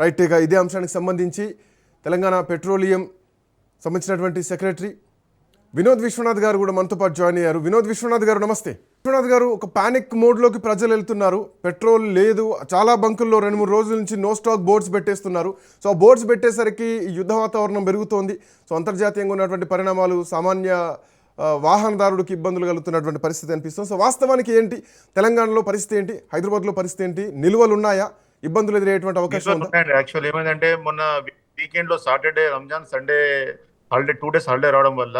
Right, ఇక ఇదే అంశానికి సంబంధించి తెలంగాణ పెట్రోలియం సంబంధించినటువంటి సెక్రటరీ వినోద్ విశ్వనాథ్ గారు కూడా మనతో పాటు జాయిన్ అయ్యారు. వినోద్ విశ్వనాథ్ గారు నమస్తే. విశ్వనాథ్ గారు, ఒక పానిక్ మోడ్లోకి ప్రజలు వెళ్తున్నారు. పెట్రోల్ లేదు, చాలా బంకుల్లో 2-3 రోజుల నుంచి నో స్టాక్ బోర్డ్స్ పెట్టేస్తున్నారు. సో ఆ బోర్డ్స్ పెట్టేసరికి యుద్ధ వాతావరణం పెరుగుతోంది. సో అంతర్జాతీయంగా ఉన్నటువంటి పరిణామాలు సామాన్య వాహనదారుడికి ఇబ్బందులు కలుగుతున్నటువంటి పరిస్థితి అనిపిస్తుంది. సో వాస్తవానికి ఏంటి తెలంగాణలో పరిస్థితి ఏంటి, హైదరాబాద్లో పరిస్థితి ఏంటి, నిల్వలు ఉన్నాయా, ఇబ్బందులు ఎదురయ్యేటువంటి అవకాశం ఉందా? యాక్చువల్ ఏమైందంటే మొన్న వీకెండ్ లో Saturday Ramzan Sunday holiday 2 days holiday రావడం వల్ల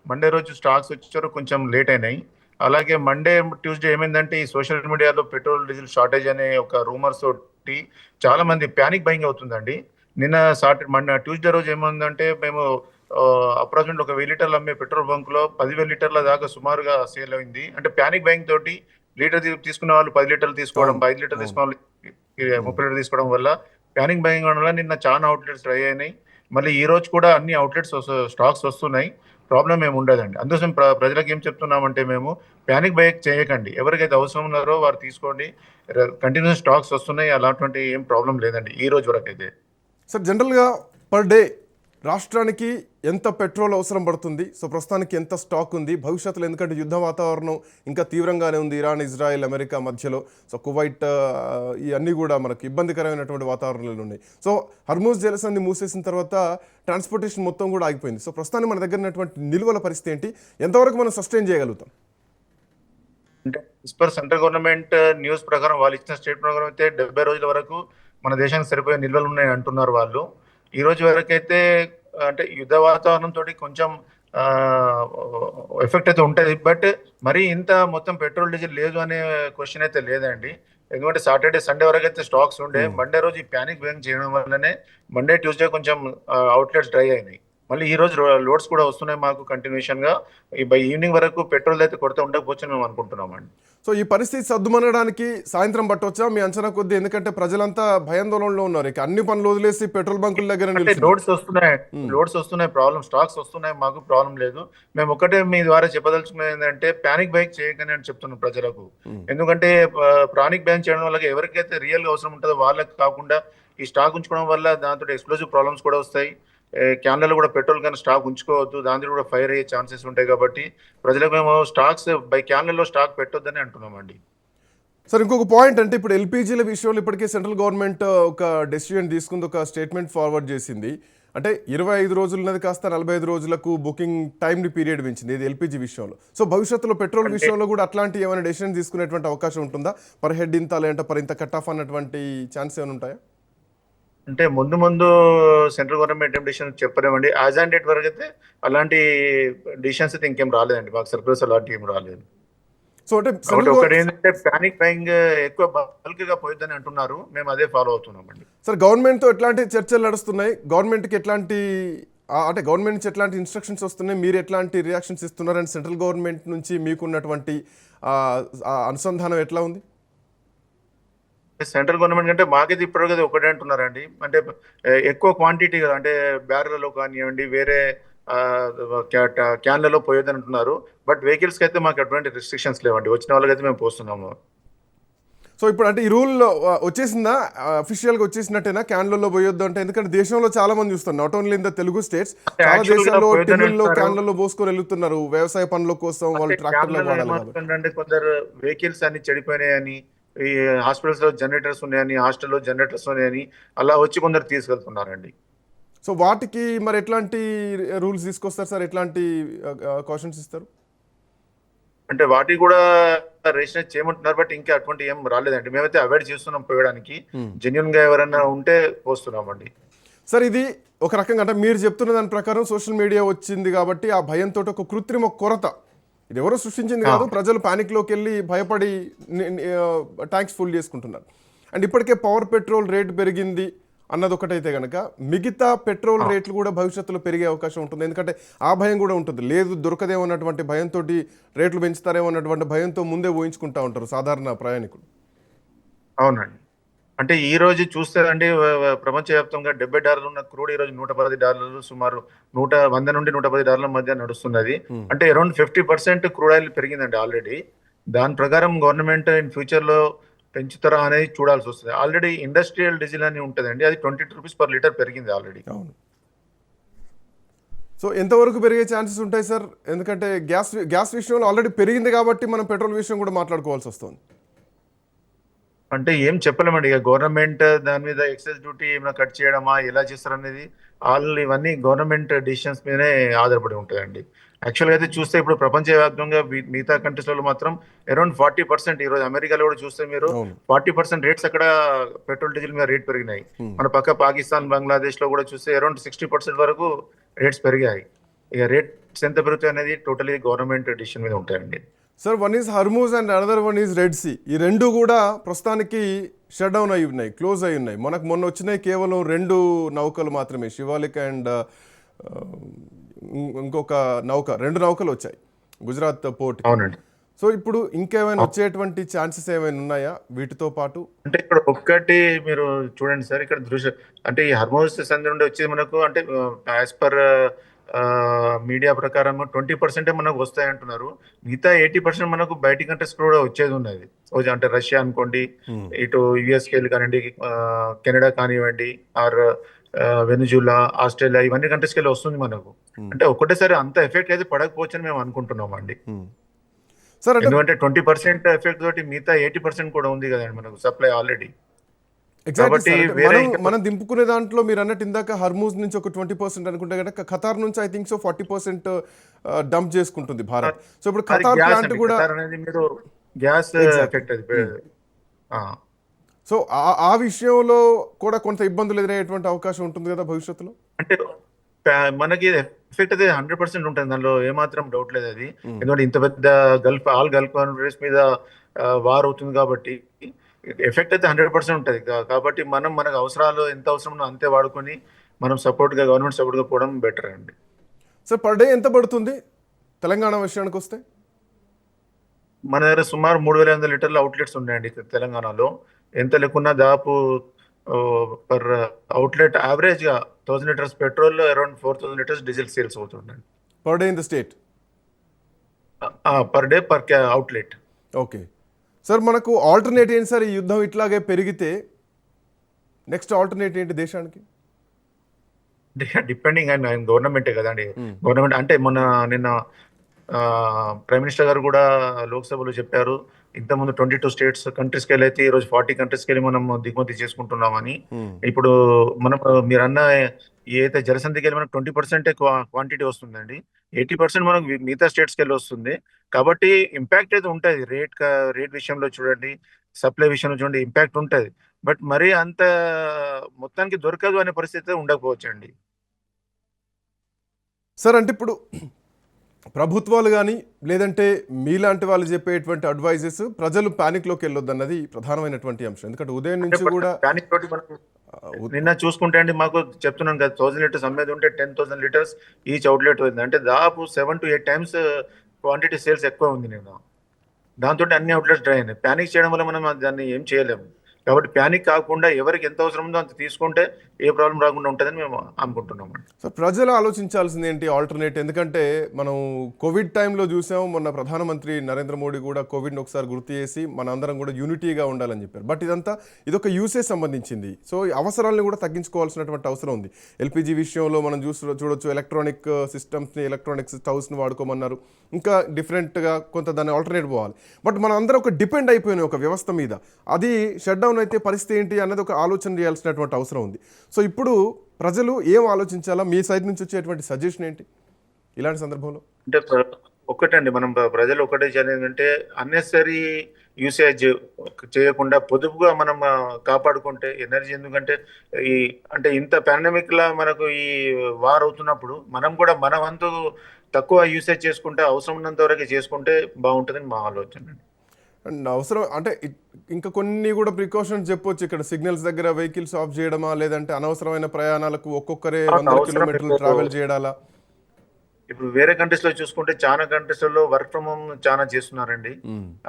మండే రోజు స్టాక్స్ వచ్చారు కొంచెం లేట్ అయినాయి. అలాగే మండే ట్యూస్డే ఏమైందంటే ఈ సోషల్ మీడియాలో పెట్రోల్ డీజిల్ షార్టేజ్ అనే ఒక రూమర్స్ తోటి చాలా మంది ప్యానిక్ బయింగ్ అవుతుందండి. నిన్న ట్యూస్డే రోజు ఏమైందంటే మేము అప్రాక్సిమేట్ ఒక 1000 లీటర్లు అమ్మే పెట్రోల్ బంక్ లో 10,000 లీటర్ల దాకా సుమారుగా సేల్ అయింది. అంటే ప్యానిక్ బయింగ్ తోటి లీటర్ తీసుకున్న వాళ్ళు 10 లీటర్లు తీసుకోవడం, 5 లీటర్లు తీసుకున్న వాళ్ళు 30 లీటర్లు తీసుకోవడం వల్ల ప్యానిక్ బయింగ్ అవడం వల్ల నిన్న చాలా అవుట్లెట్స్ డ్రై అయినాయి. మళ్ళీ ఈ రోజు కూడా అన్ని అవుట్లెట్స్ స్టాక్స్ వస్తున్నాయి. ప్రాబ్లం ఏమి ఉండదండి. అందుకోసం ప్రజలకు ఏం చెప్తున్నామంటే మేము ప్యానిక్ బై చేయకండి. ఎవరికైతే అవసరం ఉన్నారో వారు తీసుకోండి. కంటిన్యూస్ స్టాక్స్ వస్తున్నాయి, అలాంటి ఏం ప్రాబ్లం లేదండి ఈ రోజు వరకు అయితే. సార్, జనరల్గా పర్ డే రాష్ట్రానికి ఎంత పెట్రోల్ అవసరం పడుతుంది? సో ప్రస్తుతానికి ఎంత స్టాక్ ఉంది భవిష్యత్తులో? ఎందుకంటే యుద్ధ వాతావరణం ఇంకా తీవ్రంగానే ఉంది ఇరాన్, ఇజ్రాయెల్, అమెరికా మధ్యలో. సో కువైట్ ఇవన్నీ కూడా మనకు ఇబ్బందికరమైనటువంటి వాతావరణాలు ఉన్నాయి. సో హర్మూజ్ జలసంధి మూసేసిన తర్వాత ట్రాన్స్పోర్టేషన్ మొత్తం కూడా ఆగిపోయింది. సో ప్రస్తుతానికి మన దగ్గర ఉన్నటువంటి నిల్వల పరిస్థితి ఏంటి, ఎంతవరకు మనం సస్టైన్ చేయగలుగుతాం? అంటే సెంట్రల్ గవర్నమెంట్ న్యూస్ ప్రకారం వాళ్ళు ఇచ్చిన స్టేట్ ప్రకారం అయితే 70 రోజుల వరకు మన దేశానికి సరిపోయే నిల్వలు ఉన్నాయి అంటున్నారు వాళ్ళు. ఈ రోజు వరకు అయితే అంటే యుద్ధ వాతావరణం తోటి కొంచెం ఎఫెక్ట్ అయితే ఉంటుంది. బట్ మరి ఇంత మొత్తం పెట్రోల్ డీజిల్ లేదు అనే క్వశ్చన్ అయితే లేదండి. ఎందుకంటే సాటర్డే సండే వరకు అయితే స్టాక్స్ ఉండే. మండే రోజు ఈ ప్యానిక్ బయింగ్ చేయడం వల్లనే మండే ట్యూస్డే కొంచెం అవుట్లెట్స్ డ్రై అయినాయి. మళ్ళీ ఈ రోజు లోడ్స్ కూడా వస్తున్నాయి మాకు కంటిన్యూషన్ గా. బై ఈవినింగ్ వరకు పెట్రోల్ అయితే కొరత ఉండకపోవచ్చు మేము అనుకుంటున్నామండి. సో ఈ పరిస్థితి సర్దుమనడానికి సాయంత్రం పట్టవచ్చా మీ అంచనా కొద్ది? ఎందుకంటే ప్రజలంతా భయాందోళనలో ఉన్నారు. ఇక అన్ని పనులు వదిలేసి పెట్రోల్ బంకుల దగ్గర లోడ్స్ వస్తున్నాయి, ప్రాబ్లం స్టాక్స్ వస్తున్నాయి, మాకు ప్రాబ్లం లేదు. మేము ఒకటే మీ ద్వారా చెప్పదలుచుకున్నది ఏంటంటే ప్యానిక్ బైక్ చేయకని అని చెప్తున్నాం ప్రజలకు. ఎందుకంటే ప్యానిక్ బైక్ చేయడం వల్ల ఎవరికైతే రియల్ గా అవసరం ఉంటుందో వాళ్ళకి కాకుండా ఈ స్టాక్ ఉంచుకోవడం వల్ల దాంతో ఎక్స్ప్లోజివ్ ప్రాబ్లమ్స్ కూడా వస్తాయి. క్యాన్లలో కూడా పెట్రోల్ కానీ స్టాక్ ఉంచుకోవద్దు, దాంట్లో కూడా ఫైర్ అయ్యే ఛాన్సెస్ ఉంటాయి. కాబట్టి ప్రజలకు మేము స్టాక్స్ బై క్యాన్లలో స్టాక్ పెట్టొద్దని అంటున్నామండి. సార్, ఇంకొక పాయింట్ అంటే ఇప్పుడు ఎల్పీజీల విషయంలో ఇప్పటికే సెంట్రల్ గవర్నమెంట్ ఒక డెసిషన్ తీసుకుంది, ఒక స్టేట్మెంట్ ఫార్వర్డ్ చేసింది. అంటే 25 రోజులు ఉన్నది కాస్త 45 రోజులకు బుకింగ్ టైం పీరియడ్ పెంచింది ఇది ఎల్పీజీ విషయంలో. సో భవిష్యత్తులో పెట్రోల్ విషయంలో కూడా అట్లాంటి ఏమైనా డెసిషన్ తీసుకునేటువంటి అవకాశం ఉంటుందా? పర్ హెడ్ ఇంత, లేదంటే పర్ ఇంత కట్ ఆఫ్ అన్నటువంటి ఛాన్స్ ఏమైనా ఉంటాయా? అంటే ముందు సెంట్రల్ గవర్నమెంట్ ఏం డిసిషన్ చెప్పలేమండి. యాజ్ ఆన్ డేట్ వరకు అయితే అలాంటి డిసిషన్స్ అయితే ఇంకేం రాలేదండి, మాకు సర్ప్రైజ్ అలాంటి ఏం రాలేదు. సో అంటే ఒకటి ఏంటంటే ప్యానిక్ బయింగ్ ఎక్కువ బల్క్ గా పోయిద్దని అంటున్నారు, మేము అదే ఫాలో అవుతున్నామండి. సార్, గవర్నమెంట్తో ఎట్లాంటి చర్చలు నడుస్తున్నాయి? గవర్నమెంట్కి ఎట్లాంటి అంటే గవర్నమెంట్ నుంచి ఎట్లాంటి ఇన్స్ట్రక్షన్స్ వస్తున్నాయి? మీరు ఎట్లాంటి రియాక్షన్స్ ఇస్తున్నారని సెంట్రల్ గవర్నమెంట్ నుంచి మీకున్నటువంటి అనుసంధానం ఎట్లా ఉంది? సెంట్రల్ గవర్నమెంట్ కంటే మాకైతే ఇప్పటికైతే ఒకటే అంటున్నారండి. అంటే ఎక్కువ క్వాంటిటీ కదా, అంటే బ్యారెల్లో కానివ్వండి వేరే క్యాన్లలో పోయేదని అంటున్నారు. బట్ వెహికల్స్కి అయితే మాకు ఎటువంటి రిస్ట్రిక్షన్స్ లేవండి, వచ్చిన వాళ్ళకైతే మేము పోస్తున్నాము. సో ఇప్పుడు అంటే ఈ రూల్ వచ్చేసిందా, అఫీషియల్గా వచ్చేసినట్టేనా క్యాన్లలో పోయొద్దు అంటే? ఎందుకంటే దేశంలో చాలా మంది చూస్తారు, not only in the Telugu states, చాలా దేశాల్లో టిన్నుల్లో క్యాన్లలో పోసుకొని వెళ్తున్నారు వ్యవసాయ పనుల కోసం, వాళ్ళు ట్రాక్టర్లో వాడాలి. అంటే కొందరు వెహికల్స్ అన్ని చెడిపోయినాయని, ఈ హాస్పిటల్స్ లో జనరేటర్స్ ఉన్నాయని, హాస్టల్లో జనరేటర్స్ ఉన్నాయని అలా వచ్చి కొందరు తీసుకెళ్తున్నారండి. సో వాటికి మరి ఎట్లాంటి రూల్స్ తీసుకొస్తారు సార్, ఎట్లాంటి కాషన్స్ ఇస్తారు? అంటే వాటికి కూడా రేషన్ చేయమంటున్నారు, బట్ ఇంకా అటువంటి ఏం రాలేదండి. మేమైతే అవాయిడ్ చేస్తున్నాం పోయడానికి. జెన్యున్ గా ఎవరైనా ఉంటే పోస్తున్నామండి. సార్, ఇది ఒక రకంగా అంటే మీరు చెప్తున్న దాని ప్రకారం సోషల్ మీడియా వచ్చింది కాబట్టి ఆ భయంతో ఒక కృత్రిమ కొరత, ఇది ఎవరో సృష్టించింది కాదు, ప్రజలు ప్యానిక్లోకి వెళ్ళి భయపడి ట్యాంక్స్ ఫుల్ చేసుకుంటున్నారు. అండ్ ఇప్పటికే పవర్ పెట్రోల్ రేటు పెరిగింది అన్నది ఒకటైతే కనుక మిగతా పెట్రోల్ రేట్లు కూడా భవిష్యత్తులో పెరిగే అవకాశం ఉంటుంది. ఎందుకంటే ఆ భయం కూడా ఉంటుంది, లేదు దొరకదేమో అన్నటువంటి భయంతో రేట్లు పెంచుతారేమో అన్నటువంటి భయంతో ముందే ఊహించుకుంటూ ఉంటారు సాధారణ ప్రయాణికులు. అవునండి. అంటే ఈ రోజు చూస్తే అండి ప్రపంచవ్యాప్తంగా $70 ఉన్న క్రూడ్ ఈ రోజు $110, సుమారు 100 నుండి $110 మధ్య నడుస్తున్నది. అంటే అరౌండ్ 50% క్రూడ్ ఆయిల్ పెరిగిందండి ఆల్రెడీ. దాని ప్రకారం గవర్నమెంట్ ఇన్ ఫ్యూచర్ లో పెంచుతారా అనేది చూడాల్సి వస్తుంది. ఆల్రెడీ ఇండస్ట్రియల్ డీజిల్ అని ఉంటుందండి, అది 22 రూపీస్ పర్ లీటర్ పెరిగింది ఆల్రెడీ. అవును. సో ఎంతవరకు పెరిగే ఛాన్సెస్ ఉంటాయి సార్? ఎందుకంటే గ్యాస్ విషయంలో ఆల్రెడీ పెరిగింది కాబట్టి మనం పెట్రోల్ విషయం కూడా మాట్లాడుకోవాల్సి వస్తుంది. అంటే ఏం చెప్పలేమండి, ఇక గవర్నమెంట్ దాని మీద ఎక్సైజ్ డ్యూటీ ఏమైనా కట్ చేయడమా, ఎలా చేస్తారు అనేది ఇవన్నీ గవర్నమెంట్ డిసిషన్స్ మీదనే ఆధారపడి ఉంటుందండి. యాక్చువల్గా అయితే చూస్తే ఇప్పుడు ప్రపంచవ్యాప్తంగా మిగతా కంట్రీస్లలో మాత్రం అరౌండ్ 40%, ఈరోజు అమెరికాలో కూడా చూస్తే మీరు అవును. 40% రేట్స్ అక్కడ పెట్రోల్ డీజిల్ మీద రేట్ పెరిగినాయి. మన పక్క పాకిస్తాన్, బంగ్లాదేశ్ లో కూడా చూస్తే అరౌండ్ 60% వరకు రేట్స్ పెరిగాయి. ఇక రేట్స్ ఎంత పెరుగుతాయి అనేది టోటలీ గవర్నమెంట్ డిసిషన్ మీద ఉంటాయండి. Sir, one is Hormuz and another one is Red Sea. ఈ రెండు కూడా ప్రస్తుతానికి షట్ డౌన్ అయి ఉన్నాయి, క్లోజ్ అయి ఉన్నాయి. మొన్న వచ్చినాయి కేవలం 2 నౌకలు మాత్రమే, శివాలిక్ అండ్ ఇంకొక నౌక, 2 నౌకలు వచ్చాయి గుజరాత్ పోర్ట్. అవునండి. సో ఇప్పుడు ఇంకేమైనా వచ్చేటువంటి ఛాన్సెస్ ఏమైనా ఉన్నాయా వీటితో పాటు? అంటే ఇక్కడ ఒక్కటి మీరు చూడండి సార్, ఇక్కడ అంటే ఈ హర్మోస్ సంధి నుండి వచ్చేది మనకు అంటే యాజ్ పర్ మీడియా ప్రకారం 20% మనకు వస్తాయి అంటున్నారు. మిగతా 80% మనకు బయటి కంట్రీస్ కూడా వచ్చేది ఉన్నది. అంటే రష్యా అనుకోండి, ఇటు యుఎస్కి వెళ్ళి కానివ్వండి, కెనడా కానివ్వండి, ఆర్ వెనుజులా, ఆస్ట్రేలియా, ఇవన్నీ కంట్రీస్కి వెళ్ళి వస్తుంది మనకు. అంటే ఒకటేసారి అంత ఎఫెక్ట్ అయితే పడకపోవచ్చు అని మేము అనుకుంటున్నాం అండి. సార్, ఎందుకంటే 20% ఎఫెక్ట్ తోటి మిగతా 80% కూడా ఉంది కదండి మనకు సప్లై ఆల్రెడీ. ఎగ్జాక్ట్లీ. మనం దింపుకునే దాంట్లో మీరు అన్నట్టు ఇందాక హర్మూజ్ నుంచి ఒక 20% అనుకుంటే కనుక ఖతార్ నుంచి ఐ థింక్ సో 40% డంప్ చేసుకుంటుంది భారత్. సో ఇప్పుడు ఖతార్ ప్లాంట్ కూడా గ్యాస్ ఎఫెక్ట్ అది. సో ఆ విషయంలో కూడా కొంత ఇబ్బందులు ఎదురయ్యేటువంటి అవకాశం ఉంటుంది కదా భవిష్యత్తులో. అంటే మనకి ఎఫెక్ట్ అయితే 100% ఉంటుంది, దానిలో ఏమాత్రం డౌట్ లేదు అది. ఎందుకంటే ఇంత పెద్ద ఆల్ గల్ఫ్ కంట్రీస్ మీద వార్ అవుతుంది కాబట్టి ఎఫెక్ట్ అయితే 100% ఉంటుంది. కాబట్టి మనకు అవసరాలు ఎంత అవసరమో అంతే వాడుకొని మనం గవర్నమెంట్ సపోర్ట్గా పోవడం బెటర్ అండి. సార్, పర్ డే ఎంత పడుతుంది తెలంగాణ విషయానికి వస్తే? మన దగ్గర సుమారు 3,500 లీటర్ల అవుట్లెట్స్ ఉన్నాయండి తెలంగాణలో. ఎంత లేకున్నా దాదాపు పర్ అవుట్లెట్ యావరేజ్ గా 1000 liters petrol, around 4000 liters diesel sales అవుతుందండి per day in the state. Per day per outlet. Okay sir, మనకు ఆల్టర్నేట్ ఏంటి సార్? ఈ యుద్ధం ఇట్లాగే పెరిగితే నెక్స్ట్ ఆల్టర్నేట్ ఏంటి దేశానికి? డిపెండింగ్ అండ్ గవర్నమెంటే కదండి. గవర్నమెంట్ అంటే నిన్న ప్రైమ్ మినిస్టర్ గారు కూడా లోక్సభలో చెప్పారు, ఇంతకుముందు 22 స్టేట్స్ కంట్రీస్కి వెళ్ళి అయితే ఈరోజు 40 కంట్రీస్కి వెళ్ళి మనం దిగుమతి చేసుకుంటున్నామని. ఇప్పుడు మనం మీరు అన్న ఏదైతే జలసంధికి వెళ్ళి మనకు 20% క్వాంటిటీ వస్తుందండి, 80% మనకు మిగతా స్టేట్స్కి వెళ్ళి వస్తుంది. కాబట్టి ఇంపాక్ట్ అయితే ఉంటుంది. రేట్ విషయంలో చూడండి, సప్లై విషయంలో చూడండి, ఇంపాక్ట్ ఉంటుంది. బట్ మరీ అంత మొత్తానికి దొరకదు అనే పరిస్థితి ఉండకపోవచ్చు అండి. సార్, అంటే ఇప్పుడు ప్రభుత్వాలు కానీ లేదంటే మీలాంటి వాళ్ళు చెప్పేటువంటి అడ్వైజెస్ ప్రజలు ప్యానిక్లోకి వెళ్ళొద్దు అన్నది ప్రధానమైనటువంటి అంశం. ఎందుకంటే ఉదయం నుంచి కూడా ప్యానిక్ తోటి మనం నిన్న చూసుకుంటే అండి, మాకు చెప్తున్నాను కదా, 1000 లీటర్స్ అమ్మేది ఉంటే 10,000 లీటర్స్ ఈచ్ అవుట్లెట్ ఉంది. అంటే దాదాపు 7 to 8 times క్వాంటిటీ సేల్స్ ఎక్కువ ఉంది నిన్న. దాంతో అన్ని అవుట్లెట్స్ డ్రై అయినాయి. ప్యానిక్ చేయడం వల్ల మనం దాన్ని ఏం చేయలేము. కాబట్టి ప్యానిక్ కాకుండా ఎవరికి ఎంత అవసరం ఉందో అంత తీసుకుంటే ఏ ప్రాబ్లం రాకుండా ఉంటుందని మేము అనుకుంటున్నాం. సో ప్రజలు ఆలోచించాల్సింది ఏంటి ఆల్టర్నేట్? ఎందుకంటే మనం కోవిడ్ టైంలో చూసాం, మొన్న ప్రధానమంత్రి నరేంద్ర మోడీ కూడా కోవిడ్ని ఒకసారి గుర్తు చేసి మనందరం కూడా యూనిటీగా ఉండాలని చెప్పారు. బట్ ఇదొక యూసేజ్ సంబంధించింది. సో ఈ అవసరాలను కూడా తగ్గించుకోవాల్సినటువంటి అవసరం ఉంది. ఎల్పిజి విషయంలో మనం చూడొచ్చు, ఎలక్ట్రానిక్ సిస్టమ్స్ని, ఎలక్ట్రానిక్ స్టవ్స్ని వాడుకోమన్నారు. ఇంకా డిఫరెంట్గా కొంత దాన్ని ఆల్టర్నేట్ పోవాలి. బట్ మనం అందరం ఒక డిపెండ్ అయిపోయిన ఒక వ్యవస్థ మీద, అది షట్ డౌన్ అయితే పరిస్థితి ఏంటి అన్నది ఒక ఆలోచన చేయాల్సినటువంటి అవసరం ఉంది. సో ఇప్పుడు ప్రజలు ఏం ఆలోచించాలా? మీ సైడ్ నుంచి వచ్చేటువంటి సజెషన్ ఏంటి ఇలాంటి సందర్భంలో? అంటే ఒకటండి, మనం ప్రజలు ఒకటే చేయాలి అంటే అన్నెసరీ యూసేజ్ చేయకుండా పొదుపుగా మనం కాపాడుకుంటే ఎనర్జీ. ఎందుకంటే అంటే ఇంత పాండమిక్ లా మనకు ఈ వార్ అవుతున్నప్పుడు మనం కూడా మన వంతు తక్కువ యూసేజ్ చేసుకుంటే, అవసరం ఉన్నంత వరకు చేసుకుంటే బాగుంటుందని మా ఆలోచన. అండ్ అవసరం అంటే ఇంకా కొన్ని కూడా ప్రికాషన్స్ చెప్పొచ్చు. ఇక్కడ సిగ్నల్స్ దగ్గర వెహికల్స్ ఆఫ్ చేయడమా, లేదంటే అనవసరమైన ప్రయాణాలకు ఒక్కొక్కరే 100 కిలోమీటర్లు ట్రావెల్ చేయడాలా? ఇప్పుడు వేరే కంట్రీస్ లో చూసుకుంటే చాలా కంట్రీస్ లో వర్క్ ఫ్రమ్ హోమ్ చాలా చేస్తున్నారండి.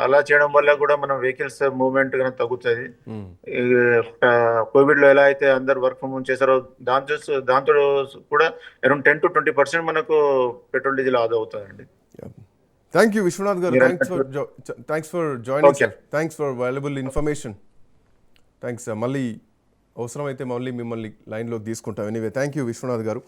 అలా చేయడం వల్ల కూడా మనం వెహికల్స్ మూవ్మెంట్ కనుక తగ్గుతుంది. కోవిడ్ లో ఎలా అయితే అందరు వర్క్ ఫ్రమ్ హోమ్ చేశారో దాంతో కూడా అరౌండ్ 10 to 20% మనకు పెట్రోల్ డీజిల్ ఆదా అవుతుందండి. థ్యాంక్ యూ విశ్వనాథ్ గారు, మీరు thanks for joining Okay. Sir, thanks for valuable information. Thanks sir. మళ్ళీ అవసరమైతే మళ్ళీ మిమ్మల్ని లైన్లోకి తీసుకుంటాం. ఎనీవే థ్యాంక్ యూ విశ్వనాథ్ గారు.